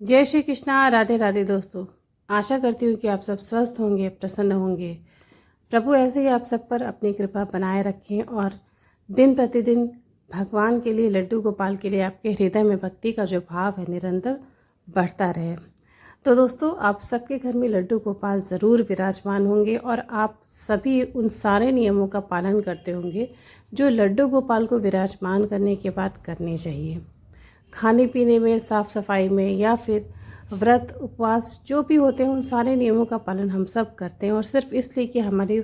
जय श्री कृष्णा। राधे राधे दोस्तों। आशा करती हूँ कि आप सब स्वस्थ होंगे, प्रसन्न होंगे। प्रभु ऐसे ही आप सब पर अपनी कृपा बनाए रखें और दिन प्रतिदिन भगवान के लिए, लड्डू गोपाल के लिए आपके हृदय में भक्ति का जो भाव है निरंतर बढ़ता रहे। तो दोस्तों, आप सबके घर में लड्डू गोपाल ज़रूर विराजमान होंगे और आप सभी उन सारे नियमों का पालन करते होंगे जो लड्डू गोपाल को विराजमान करने के बाद करने चाहिए। खाने पीने में, साफ़ सफाई में, या फिर व्रत उपवास जो भी होते हैं, उन सारे नियमों का पालन हम सब करते हैं और सिर्फ इसलिए कि हमारे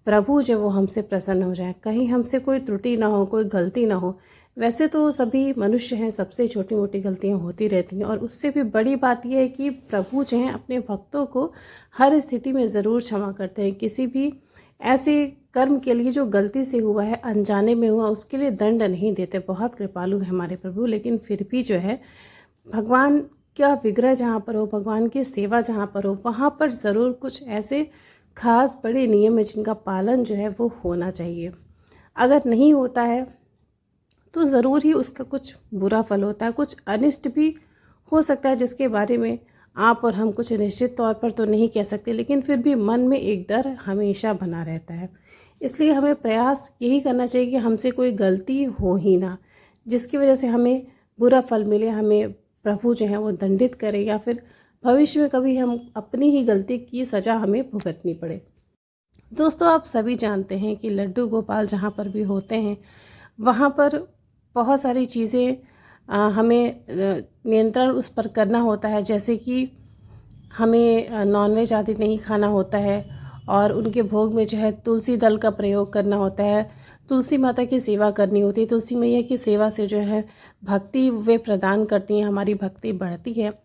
प्रभु जो वो हमसे प्रसन्न हो जाए, कहीं हमसे कोई त्रुटि ना हो, कोई गलती ना हो। वैसे तो सभी मनुष्य हैं, सबसे छोटी मोटी गलतियां होती रहती हैं और उससे भी बड़ी बात यह है कि प्रभु जो हैं अपने भक्तों को हर स्थिति में ज़रूर क्षमा करते हैं। किसी भी ऐसे कर्म के लिए जो गलती से हुआ है, अनजाने में हुआ, उसके लिए दंड नहीं देते। बहुत कृपालु है हमारे प्रभु। लेकिन फिर भी जो है, भगवान का विग्रह जहाँ पर हो, भगवान की सेवा जहाँ पर हो, वहाँ पर ज़रूर कुछ ऐसे खास बड़े नियम है जिनका पालन जो है वो होना चाहिए। अगर नहीं होता है तो ज़रूर ही उसका कुछ बुरा फल होता है, कुछ अनिष्ट भी हो सकता है, जिसके बारे में आप और हम कुछ निश्चित तौर पर तो नहीं कह सकते, लेकिन फिर भी मन में एक डर हमेशा बना रहता है। इसलिए हमें प्रयास यही करना चाहिए कि हमसे कोई गलती हो ही ना, जिसकी वजह से हमें बुरा फल मिले, हमें प्रभु जो है वो दंडित करे, या फिर भविष्य में कभी हम अपनी ही गलती की सज़ा हमें भुगतनी पड़े। दोस्तों, आप सभी जानते हैं कि लड्डू गोपाल जहाँ पर भी होते हैं, वहाँ पर बहुत सारी चीज़ें हमें नियंत्रण उस पर करना होता है। जैसे कि हमें नॉनवेज आदि नहीं खाना होता है और उनके भोग में जो है तुलसी दल का प्रयोग करना होता है। तुलसी माता की सेवा करनी होती है। तुलसी मैया की सेवा से जो है भक्ति वे प्रदान करती हैं, हमारी भक्ति बढ़ती है।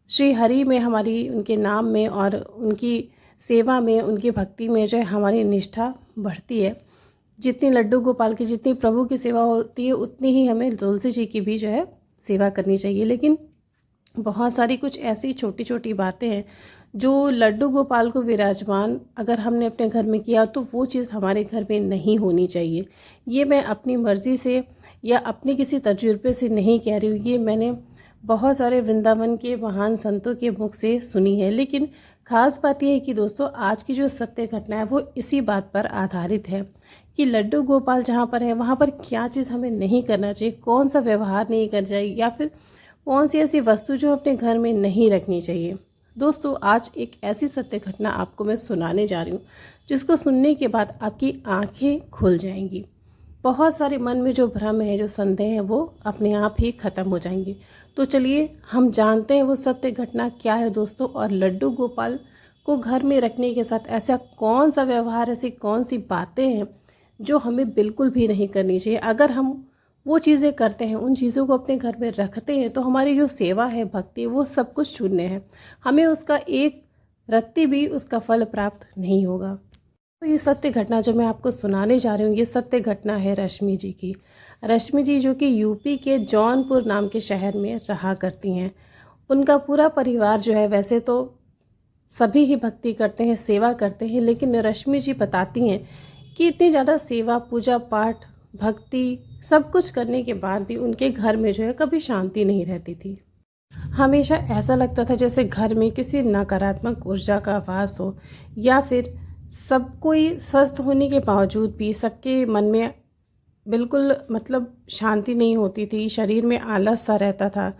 श्री हरि में, हमारी उनके नाम में और उनकी सेवा में, उनकी भक्ति में जो है हमारी निष्ठा बढ़ती है। जितनी लड्डू गोपाल की, जितनी प्रभु की सेवा होती है, उतनी ही हमें तुलसी जी की भी जो है सेवा करनी चाहिए। लेकिन बहुत सारी कुछ ऐसी छोटी छोटी बातें हैं जो लड्डू गोपाल को विराजमान अगर हमने अपने घर में किया तो वो चीज़ हमारे घर में नहीं होनी चाहिए। ये मैं अपनी मर्ज़ी से या अपने किसी तजुर्बे से नहीं कह रही हूँ, ये मैंने बहुत सारे वृंदावन के महान संतों के मुख से सुनी है। लेकिन ख़ास बात यह है कि दोस्तों, आज की जो सत्य घटना है वो इसी बात पर आधारित है कि लड्डू गोपाल जहाँ पर है वहाँ पर क्या चीज़ हमें नहीं करना चाहिए, कौन सा व्यवहार नहीं करना चाहिए, या फिर कौन सी ऐसी वस्तु जो अपने घर में नहीं रखनी चाहिए। दोस्तों, आज एक ऐसी सत्य घटना आपको मैं सुनाने जा रही हूँ जिसको सुनने के बाद आपकी आंखें खुल जाएंगी। बहुत सारे मन में जो भ्रम है, जो संदेह है, वो अपने आप ही ख़त्म हो जाएंगे। तो चलिए हम जानते हैं वो सत्य घटना क्या है दोस्तों, और लड्डू गोपाल को घर में रखने के साथ ऐसा कौन सा व्यवहार, ऐसी कौन सी बातें हैं जो हमें बिल्कुल भी नहीं करनी चाहिए। अगर हम वो चीज़ें करते हैं, उन चीज़ों को अपने घर में रखते हैं, तो हमारी जो सेवा है, भक्ति, वो सब कुछ शून्य है। हमें उसका एक रत्ती भी उसका फल प्राप्त नहीं होगा। तो ये सत्य घटना जो मैं आपको सुनाने जा रही हूँ, ये सत्य घटना है रश्मि जी की। रश्मि जी जो कि यूपी के जौनपुर नाम के शहर में रहा करती हैं। उनका पूरा परिवार जो है, वैसे तो सभी ही भक्ति करते हैं, सेवा करते हैं, लेकिन रश्मि जी बताती हैं कि इतनी ज़्यादा सेवा, पूजा पाठ, भक्ति सब कुछ करने के बाद भी उनके घर में जो है कभी शांति नहीं रहती थी। हमेशा ऐसा लगता था जैसे घर में किसी नकारात्मक ऊर्जा का वास हो, या फिर सब कोई स्वस्थ होने के बावजूद भी सबके मन में बिल्कुल मतलब शांति नहीं होती थी। शरीर में आलस सा रहता था।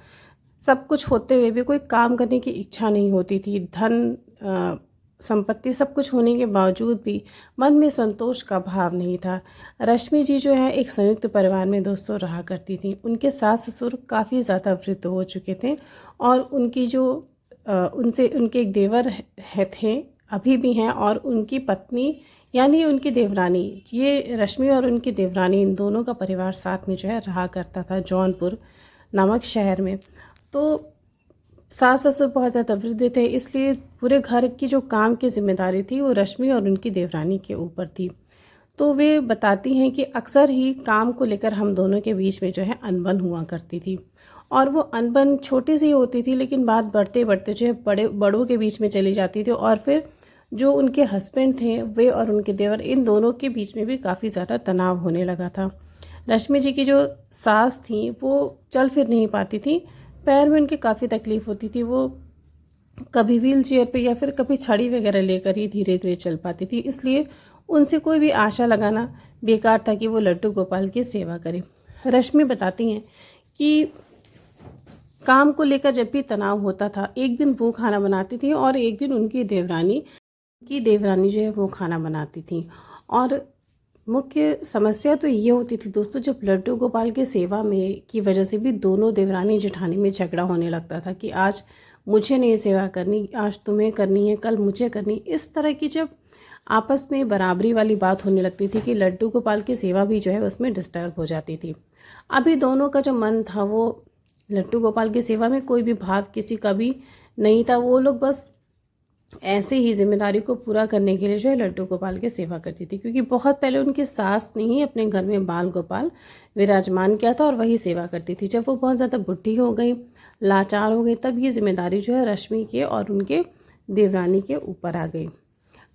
सब कुछ होते हुए भी कोई काम करने की इच्छा नहीं होती थी। धन संपत्ति सब कुछ होने के बावजूद भी मन में संतोष का भाव नहीं था। रश्मि जी जो है एक संयुक्त परिवार में दोस्तों रहा करती थी। उनके सास ससुर काफ़ी ज़्यादा वृद्ध हो चुके थे और उनकी जो उनसे उनके एक देवर थे, अभी भी हैं, और उनकी पत्नी यानी उनकी देवरानी, ये रश्मि और उनकी देवरानी, इन दोनों का परिवार साथ में जो है रहा करता था जौनपुर नामक शहर में। तो सास ससुर बहुत ज़्यादा वृद्ध थे, इसलिए पूरे घर की जो काम की जिम्मेदारी थी वो रश्मि और उनकी देवरानी के ऊपर थी। तो वे बताती हैं कि अक्सर ही काम को लेकर हम दोनों के बीच में जो है अनबन हुआ करती थी, और वो अनबन छोटी सी होती थी लेकिन बात बढ़ते बढ़ते जो है बड़ों के बीच में चली जाती थी, और फिर जो उनके हस्बैंड थे वे और उनके देवर, इन दोनों के बीच में भी काफ़ी ज़्यादा तनाव होने लगा था। रश्मि जी की जो सास थी वो चल फिर नहीं पाती थी, पैर में उनकी काफ़ी तकलीफ़ होती थी। वो कभी व्हील चेयर पर या फिर कभी छड़ी वगैरह लेकर ही धीरे धीरे चल पाती थी, इसलिए उनसे कोई भी आशा लगाना बेकार था कि वो लड्डू गोपाल की सेवा करें। रश्मि बताती हैं कि काम को लेकर जब भी तनाव होता था, एक दिन वो खाना बनाती थी और एक दिन उनकी देवरानी जो है वो खाना बनाती थी। और मुख्य समस्या तो ये होती थी दोस्तों, जब लड्डू गोपाल की सेवा में की वजह से भी दोनों देवरानी जेठानी में झगड़ा होने लगता था कि आज मुझे नहीं सेवा करनी, आज तुम्हें करनी है, कल मुझे करनी। इस तरह की जब आपस में बराबरी वाली बात होने लगती थी कि लड्डू गोपाल की सेवा भी जो है उसमें डिस्टर्ब हो जाती थी। अभी दोनों का जो मन था वो लड्डू गोपाल की सेवा में, कोई भी भाव किसी का भी नहीं था। वो लोग बस ऐसे ही जिम्मेदारी को पूरा करने के लिए जो है लड्डू गोपाल की सेवा करती थी, क्योंकि बहुत पहले उनकी सास ने ही अपने घर में बाल गोपाल विराजमान किया था और वही सेवा करती थी। जब वो बहुत ज़्यादा बुढ़ी हो गई, लाचार हो गई, तब ये जिम्मेदारी जो है रश्मि के और उनके देवरानी के ऊपर आ गई।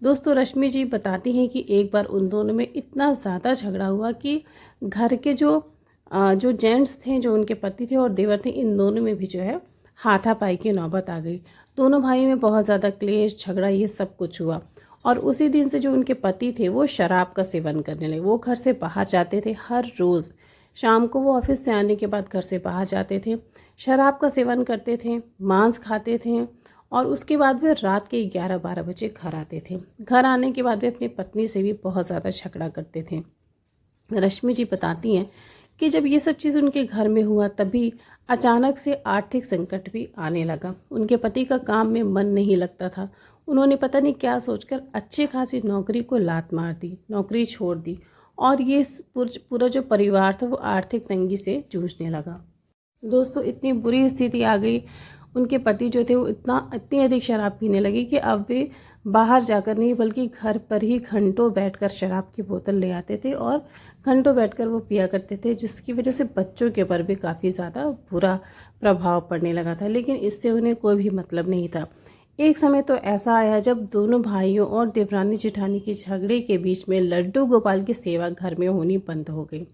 दोस्तों, रश्मि जी बताती हैं कि एक बार उन दोनों में इतना ज़्यादा झगड़ा हुआ कि घर के जो जेंट्स थे, जो उनके पति थे और देवर थे, इन दोनों में भी जो है हाथापाई की नौबत आ गई। दोनों भाई में बहुत ज़्यादा क्लेश, झगड़ा, ये सब कुछ हुआ। और उसी दिन से जो उनके पति थे वो शराब का सेवन करने लगे। वो घर से बाहर जाते थे, हर रोज़ शाम को वो ऑफिस से आने के बाद घर से बाहर जाते थे, शराब का सेवन करते थे, मांस खाते थे और उसके बाद वे रात के 11-12 बजे घर आते थे। घर आने के बाद वे अपनी पत्नी से भी बहुत ज़्यादा झगड़ा करते थे। रश्मि जी बताती हैं कि जब ये सब चीज़ उनके घर में हुआ, तभी अचानक से आर्थिक संकट भी आने लगा। उनके पति का काम में मन नहीं लगता था। उन्होंने पता नहीं क्या सोचकर अच्छी खासी नौकरी को लात मार दी, नौकरी छोड़ दी और ये पूरा जो परिवार था वो आर्थिक तंगी से जूझने लगा। दोस्तों, इतनी बुरी स्थिति आ गई, उनके पति जो थे वो इतनी अधिक शराब पीने लगे कि अब वे बाहर जाकर नहीं बल्कि घर पर ही घंटों बैठकर शराब की बोतल ले आते थे और घंटों बैठकर वो पिया करते थे, जिसकी वजह से बच्चों के ऊपर भी काफ़ी ज़्यादा बुरा प्रभाव पड़ने लगा था। लेकिन इससे उन्हें कोई भी मतलब नहीं था। एक समय तो ऐसा आया जब दोनों भाइयों और देवरानी जेठानी के झगड़े के बीच में लड्डू गोपाल की सेवा घर में होनी बंद हो गई।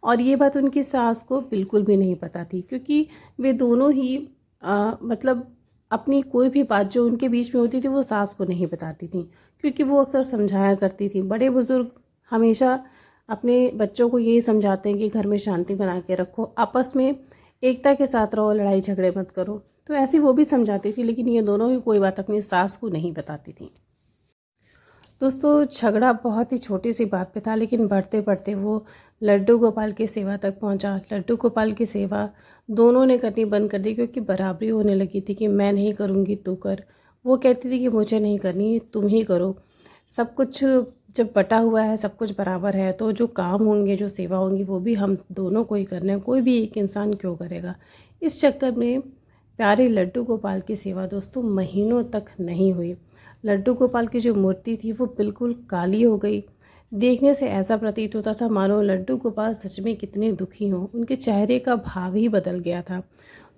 और ये बात उनकी सास को बिल्कुल भी नहीं पता थी, क्योंकि वे दोनों ही मतलब अपनी कोई भी बात जो उनके बीच में होती थी वो सास को नहीं बताती थी, क्योंकि वो अक्सर समझाया करती थी। बड़े बुजुर्ग हमेशा अपने बच्चों को यही समझाते हैं कि घर में शांति बना के रखो, आपस में एकता के साथ रहो, लड़ाई झगड़े मत करो। तो ऐसी वो भी समझाती थी, लेकिन ये दोनों ही कोई बात अपनी सास को नहीं बताती थी। दोस्तों, झगड़ा बहुत ही छोटी सी बात पे था, लेकिन बढ़ते बढ़ते वो लड्डू गोपाल की सेवा तक पहुंचा। लड्डू गोपाल की सेवा दोनों ने करनी बंद कर दी, क्योंकि बराबरी होने लगी थी कि मैं नहीं करूंगी तू कर। वो कहती थी कि मुझे नहीं करनी, तुम ही करो। सब कुछ जब बटा हुआ है, सब कुछ बराबर है, तो जो काम होंगे, जो सेवा होंगी, वो भी हम दोनों को ही करना है, कोई भी एक इंसान क्यों करेगा। इस चक्कर में प्यारे लड्डू गोपाल की सेवा दोस्तों महीनों तक नहीं हुई। लड्डू गोपाल की जो मूर्ति थी वो बिल्कुल काली हो गई। देखने से ऐसा प्रतीत होता था मानो लड्डू गोपाल सच में कितने दुखी हों। उनके चेहरे का भाव ही बदल गया था।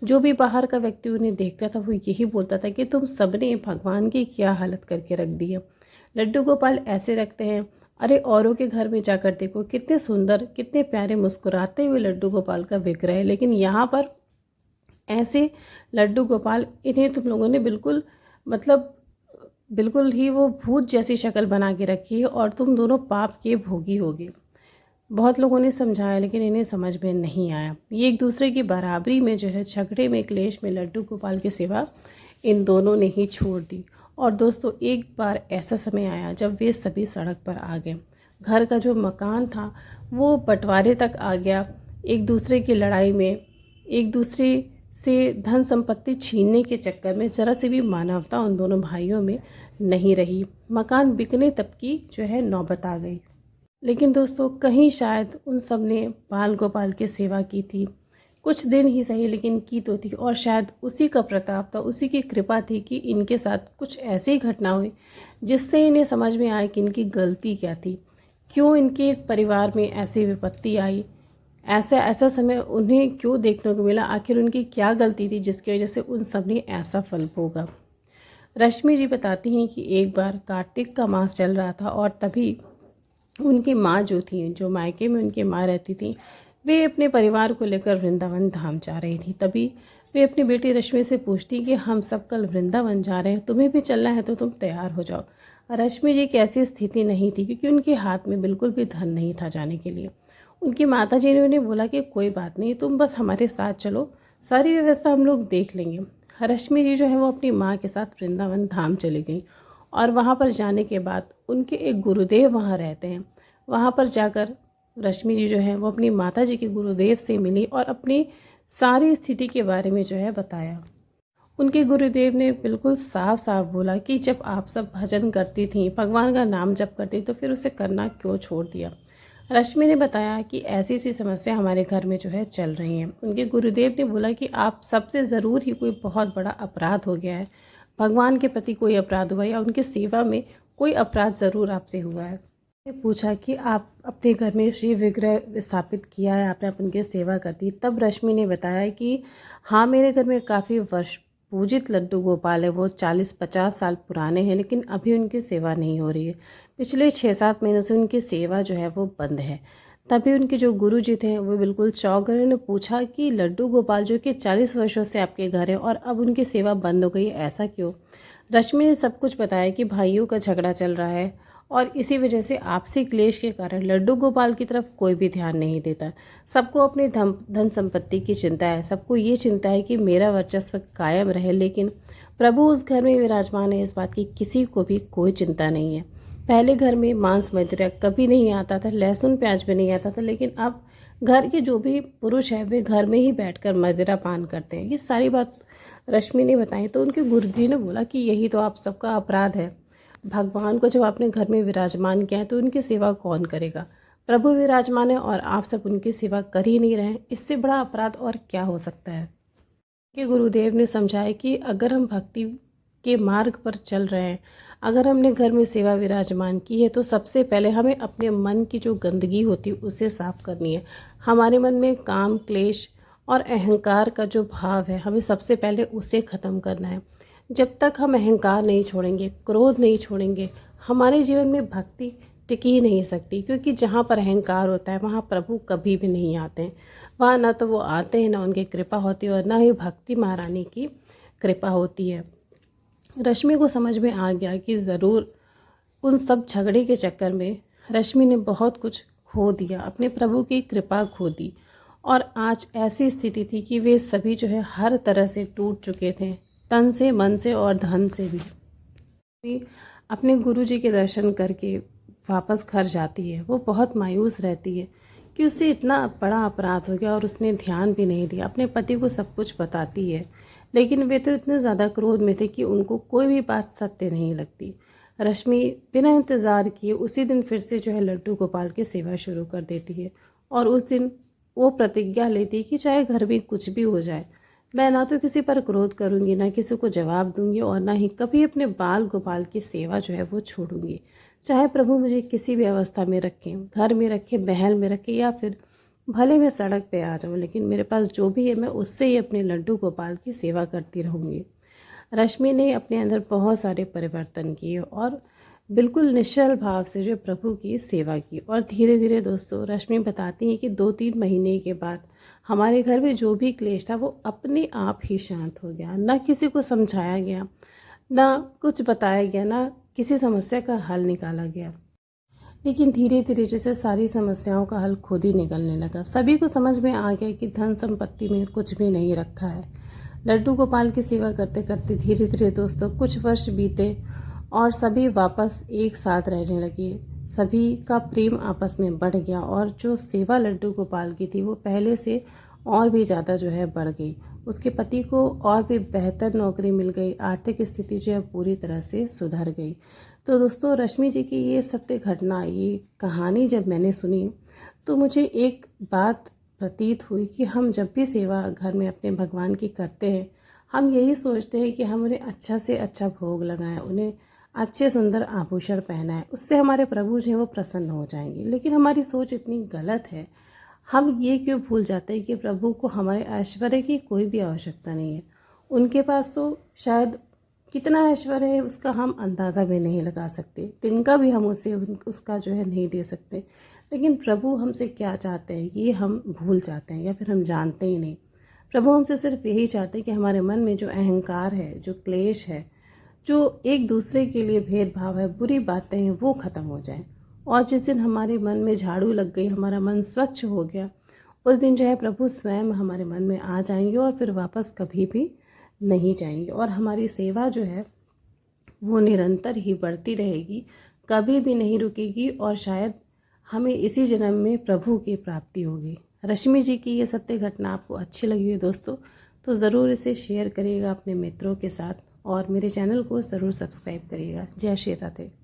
जो भी बाहर का व्यक्ति उन्हें देखता था वो यही बोलता था कि तुम सबने भगवान की क्या हालत करके रख दी है। लड्डू गोपाल ऐसे रखते हैं, अरे औरों के घर में जाकर देखो, कितने सुंदर, कितने प्यारे मुस्कुराते हुए लड्डू गोपाल का विग्रह है, लेकिन यहाँ पर ऐसे लड्डू गोपाल, इन्हें तुम लोगों ने बिल्कुल ही वो भूत जैसी शक्ल बना के रखी है और तुम दोनों पाप के भोगी होगे। बहुत लोगों ने समझाया, लेकिन इन्हें समझ में नहीं आया। ये एक दूसरे की बराबरी में जो है झगड़े में, क्लेश में लड्डू गोपाल की सेवा इन दोनों ने ही छोड़ दी। और दोस्तों, एक बार ऐसा समय आया जब वे सभी सड़क पर आ गए। घर का जो मकान था वो बंटवारे तक आ गया। एक दूसरे की लड़ाई में, एक दूसरे से धन संपत्ति छीनने के चक्कर में जरा सी भी मानवता उन दोनों भाइयों में नहीं रही। मकान बिकने तक की जो है नौबत आ गई। लेकिन दोस्तों, कहीं शायद उन सब ने बाल गोपाल की सेवा की थी, कुछ दिन ही सही लेकिन की तो थी। और शायद उसी का प्रताप था, उसी की कृपा थी कि इनके साथ कुछ ऐसी घटना हुई जिससे इन्हें समझ में आया कि इनकी गलती क्या थी, क्यों इनके परिवार में ऐसी विपत्ति आई, ऐसा समय उन्हें क्यों देखने को मिला, आखिर उनकी क्या गलती थी जिसकी वजह से उन सब ने ऐसा फल भोगा। रश्मि जी बताती हैं कि एक बार कार्तिक का मास चल रहा था और तभी उनकी माँ जो थी, जो मायके में उनकी माँ रहती थी, वे अपने परिवार को लेकर वृंदावन धाम जा रही थी। तभी वे अपनी बेटी रश्मि से पूछती कि हम सब कल वृंदावन जा रहे हैं, तुम्हें भी चलना है तो तुम तैयार हो जाओ। रश्मि जी की ऐसी स्थिति नहीं थी क्योंकि उनके हाथ में बिल्कुल भी धन नहीं था जाने के लिए। उनकी माता जी ने उन्हें बोला कि कोई बात नहीं, तुम बस हमारे साथ चलो, सारी व्यवस्था हम लोग देख लेंगे। रश्मि जी जो है वो अपनी माँ के साथ वृंदावन धाम चली गई और वहाँ पर जाने के बाद उनके एक गुरुदेव वहाँ रहते हैं। वहाँ पर जाकर रश्मि जी जो है वो अपनी माता जी के गुरुदेव से मिली और अपनी सारी स्थिति के बारे में जो है बताया। उनके गुरुदेव ने बिल्कुल साफ साफ बोला कि जब आप सब भजन करती थीं, भगवान का नाम जप करती, तो फिर उसे करना क्यों छोड़ दिया। रश्मि ने बताया कि ऐसी सी समस्या हमारे घर में जो है चल रही है। उनके गुरुदेव ने बोला कि आप सबसे ज़रूर ही कोई बहुत बड़ा अपराध हो गया है, भगवान के प्रति कोई अपराध हुआ या उनकी सेवा में कोई अपराध ज़रूर आपसे हुआ है। ने पूछा कि आप अपने घर में शिव विग्रह स्थापित किया है, आपने उनकी सेवा कर दी। तब रश्मि ने बताया कि हाँ, मेरे घर में काफ़ी वर्ष पूजित लड्डू गोपाल है, वो 40-50 साल पुराने हैं, लेकिन अभी उनकी सेवा नहीं हो रही है। पिछले 6-7 महीनों से उनकी सेवा जो है वो बंद है। तभी उनके जो गुरु जी थे वो बिल्कुल चौंक गए। उन्होंने पूछा कि लड्डू गोपाल जो कि 40 वर्षों से आपके घर है और अब उनकी सेवा बंद हो गई, ऐसा क्यों। रश्मि ने सब कुछ बताया कि भाइयों का झगड़ा चल रहा है और इसी वजह से आपसी क्लेश के कारण लड्डू गोपाल की तरफ कोई भी ध्यान नहीं देता। सबको अपनी धन संपत्ति की चिंता है, सबको ये चिंता है कि मेरा वर्चस्व कायम रहे, लेकिन प्रभु उस घर में विराजमान है, इस बात की किसी को भी कोई चिंता नहीं है। पहले घर में मांस मदिरा कभी नहीं आता था, लहसुन प्याज भी नहीं आता था, लेकिन अब घर के जो भी पुरुष हैं वे घर में ही बैठकर मदिरा पान करते हैं। ये सारी बात रश्मि ने बताई तो उनके गुरुजी ने बोला कि यही तो आप सबका अपराध है। भगवान को जब आपने घर में विराजमान किया है तो उनकी सेवा कौन करेगा। प्रभु विराजमान है और आप सब उनकी सेवा कर ही नहीं रहे हैं, इससे बड़ा अपराध और क्या हो सकता है। के गुरुदेव ने समझाया कि अगर हम भक्ति के मार्ग पर चल रहे हैं, अगर हमने घर में सेवा विराजमान की है, तो सबसे पहले हमें अपने मन की जो गंदगी होती है उसे साफ करनी है। हमारे मन में काम, क्लेश और अहंकार का जो भाव है, हमें सबसे पहले उसे ख़त्म करना है। जब तक हम अहंकार नहीं छोड़ेंगे, क्रोध नहीं छोड़ेंगे, हमारे जीवन में भक्ति टिक ही नहीं सकती, क्योंकि जहाँ पर अहंकार होता है वहाँ प्रभु कभी भी नहीं आते हैं। वहाँ ना तो वो आते हैं, ना उनकी कृपा होती है और ना ही भक्ति महारानी की कृपा होती है। रश्मि को समझ में आ गया कि ज़रूर उन सब झगड़े के चक्कर में रश्मि ने बहुत कुछ खो दिया, अपने प्रभु की कृपा खो दी और आज ऐसी स्थिति थी कि वे सभी जो है हर तरह से टूट चुके थे, तन से, मन से और धन से भी। अपने गुरुजी के दर्शन करके वापस घर जाती है। वो बहुत मायूस रहती है कि उससे इतना बड़ा अपराध हो गया और उसने ध्यान भी नहीं दिया। अपने पति को सब कुछ बताती है, लेकिन वे तो इतने ज़्यादा क्रोध में थे कि उनको कोई भी बात सत्य नहीं लगती। रश्मि बिना इंतज़ार किए उसी दिन फिर से जो है लड्डू गोपाल की सेवा शुरू कर देती है और उस दिन वो प्रतिज्ञा लेती है कि चाहे घर में कुछ भी हो जाए, मैं ना तो किसी पर क्रोध करूंगी, ना किसी को जवाब दूंगी और ना ही कभी अपने बाल गोपाल की सेवा जो है वो छोड़ूंगी। चाहे प्रभु मुझे किसी भी अवस्था में रखें, घर में रखें, महल में रखें या फिर भले मैं सड़क पे आ जाऊं, लेकिन मेरे पास जो भी है मैं उससे ही अपने लड्डू गोपाल की सेवा करती रहूंगी। रश्मि ने अपने अंदर बहुत सारे परिवर्तन किए और बिल्कुल निश्चल भाव से जो प्रभु की सेवा की और धीरे धीरे दोस्तों रश्मि बताती हैं कि 2-3 महीने के बाद हमारे घर में जो भी क्लेश था वो अपने आप ही शांत हो गया। ना किसी को समझाया गया, ना कुछ बताया गया, ना किसी समस्या का हल निकाला गया, लेकिन धीरे धीरे जैसे सारी समस्याओं का हल खुद ही निकलने लगा। सभी को समझ में आ गया कि धन संपत्ति में कुछ भी नहीं रखा है। लड्डू गोपाल की सेवा करते करते धीरे धीरे दोस्तों कुछ वर्ष बीते और सभी वापस एक साथ रहने लगे। सभी का प्रेम आपस में बढ़ गया और जो सेवा लड्डू गोपाल की थी वो पहले से और भी ज़्यादा जो है बढ़ गई। उसके पति को और भी बेहतर नौकरी मिल गई, आर्थिक स्थिति जो है पूरी तरह से सुधर गई। तो दोस्तों रश्मि जी की ये सत्य घटना, ये कहानी जब मैंने सुनी तो मुझे एक बात प्रतीत हुई कि हम जब भी सेवा घर में अपने भगवान की करते हैं, हम यही सोचते हैं कि हम उन्हें अच्छा से अच्छा भोग लगाएं, उन्हें अच्छे सुंदर आभूषण पहनाएं, उससे हमारे प्रभु जो हैं वो प्रसन्न हो जाएंगे। लेकिन हमारी सोच इतनी गलत है। हम ये क्यों भूल जाते हैं कि प्रभु को हमारे ऐश्वर्य की कोई भी आवश्यकता नहीं है। उनके पास तो शायद कितना ऐश्वर्य है उसका हम अंदाज़ा भी नहीं लगा सकते, तिनका भी हम उसे उसका जो है नहीं दे सकते, लेकिन प्रभु हमसे क्या चाहते हैं ये हम भूल जाते हैं या फिर हम जानते ही नहीं। प्रभु हमसे सिर्फ यही चाहते हैं कि हमारे मन में जो अहंकार है, जो क्लेश है, जो एक दूसरे के लिए भेदभाव है, बुरी बातें हैं, वो ख़त्म हो जाएं। और जिस दिन हमारे मन में झाड़ू लग गई, हमारा मन स्वच्छ हो गया, उस दिन जो है प्रभु स्वयं हमारे मन में आ जाएंगे और फिर वापस कभी भी नहीं जाएंगे। और हमारी सेवा जो है वो निरंतर ही बढ़ती रहेगी, कभी भी नहीं रुकेगी। और शायद हमें इसी जन्म में प्रभु की प्राप्ति होगी। रश्मि जी की ये सत्य घटना आपको अच्छी लगी है दोस्तों, तो ज़रूर इसे शेयर करिएगा अपने मित्रों के साथ और मेरे चैनल को ज़रूर सब्सक्राइब करिएगा। जय श्री राधे।